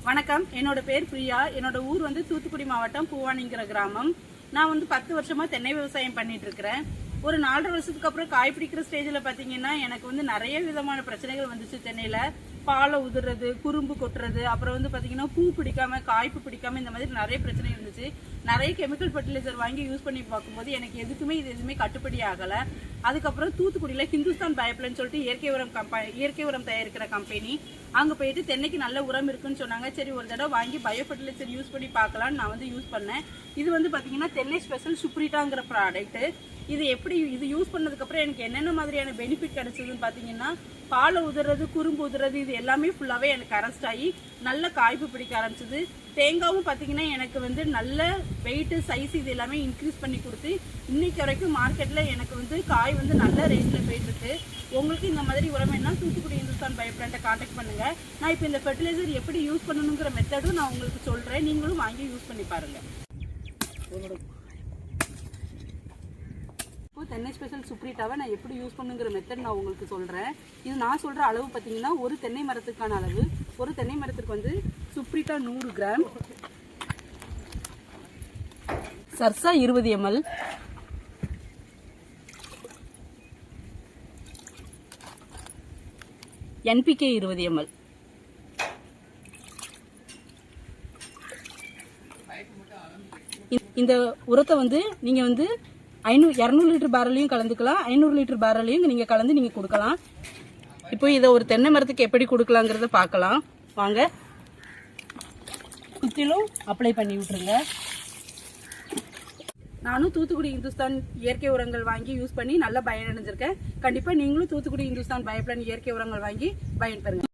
வணக்கம். என்னோட பேர் பிரியா. என்னோட ஊர் வந்து தூத்துக்குடி மாவட்டம் பூவானிங்கிற கிராமம். நான் வந்து 10 வருஷமா தென்னை விவசாயம் பண்ணிட்டு இருக்கிறேன். ஒரு 4.5 வருஷத்துக்கு அப்புறம் காய் பிடிக்கிற ஸ்டேஜ்ல பாத்தீங்கன்னா எனக்கு வந்து நிறைய விதமான பிரச்சனைகள் வந்துச்சு. தென்னையில பாலை உதிர்றது, குறும்பு கொட்டுறது, அப்புறம் வந்து பாத்தீங்கன்னா பூ பிடிக்காம, காய்ப்பு பிடிக்காம, இந்த மாதிரி நிறைய பிரச்சனை இருந்துச்சு. நிறைய கெமிக்கல் ஃபர்டிலைசர் வாங்கி யூஸ் பண்ணி பார்க்கும்போது எனக்கு எதுவுமே கட்டுப்படி ஆகல. அதுக்கப்புறம் தூத்துக்குடியில ஹிந்துஸ்தான் பயோப்ளன்னு சொல்லிட்டு இயற்கை உரம் தயாரிக்கிற கம்பெனி, அங்க போயிட்டு தென்னைக்கு நல்ல உரம் இருக்குன்னு சொன்னாங்க. சரி, ஒரு தடவை வாங்கி பயோ ஃபர்டிலைசர் யூஸ் பண்ணி பார்க்கலான்னு நான் வந்து யூஸ் பண்ணேன். இது வந்து பாத்தீங்கன்னா தென்னை ஸ்பெஷல் சுப்ரீட்டாங்கிற ப்ராடக்ட். இது யூஸ் பண்ணதுக்கு அப்புறம் எனக்கு என்னென்ன மாதிரியான பெனிஃபிட் கிடைச்சதுன்னு பாத்தீங்கன்னா, பாலை உதிர்றது, குறும்பு உதிர்றது, இது எல்லாமே ஃபுல்லாவே எனக்கு அரெஸ்ட் ஆகி நல்ல காய்ப்பு பிடிக்க ஆரம்பிச்சது. தேங்காவும் பாத்தீங்கன்னா எனக்கு வந்து நல்ல வெயிட், சைஸ் இது எல்லாமே இன்க்ரீஸ் பண்ணி கொடுத்து இன்னைக்கு வரைக்கும் மார்க்கெட்ல எனக்கு வந்து காய் வந்து நல்ல ரேட்ல போயிட்டு இருக்கு. உங்களுக்கு இந்த மாதிரி உரம் என்ன, தூத்துக்குடி இந்துஸ்தான் பயோப்ளான்ட்டை கான்டாக்ட் பண்ணுங்க. நான் இப்போ இந்த ஃபர்டிலைசர் எப்படி யூஸ் பண்ணணுங்கிற மெத்தடும் நான் உங்களுக்கு சொல்றேன். நீங்களும் வாங்கி யூஸ் பண்ணி பாருங்க. தென்னை ஸ்பெஷல் சுப்ரீட்டாவை நான் எப்படி யூஸ் பண்ணுங்கிற மெத்தட் நான் உங்களுக்கு சொல்கிறேன். இது நான் சொல்கிற அளவு பார்த்தீங்கன்னா ஒரு தென்னை மரத்துக்கான அளவு. ஒரு தென்னை மரத்துக்கு வந்து சுப்ரீட்டா 100 gram, Sarsa 20 ml, NPK 20 ml. இந்த உரத்தை வந்து நீங்கள் வந்து 200 லிட்டர் பேரலையும் கலந்துக்கலாம், 500 லிட்டர் பேரலையும் நீங்கள் கலந்து நீங்கள் கொடுக்கலாம். இப்போ இதை ஒரு தென்னை மரத்துக்கு எப்படி கொடுக்கலாங்கிறத பார்க்கலாம் வாங்க. சுற்றிலும் அப்ளை பண்ணி விட்டுருங்க. நானும் தூத்துக்குடி இந்துஸ்தான் இயற்கை உரங்கள் வாங்கி யூஸ் பண்ணி நல்லா பயனடைஞ்சிருக்கேன். கண்டிப்பாக நீங்களும் தூத்துக்குடி இந்துஸ்தான் பயோப்ளான் இயற்கை உரங்கள் வாங்கி பயன்பெறுங்க.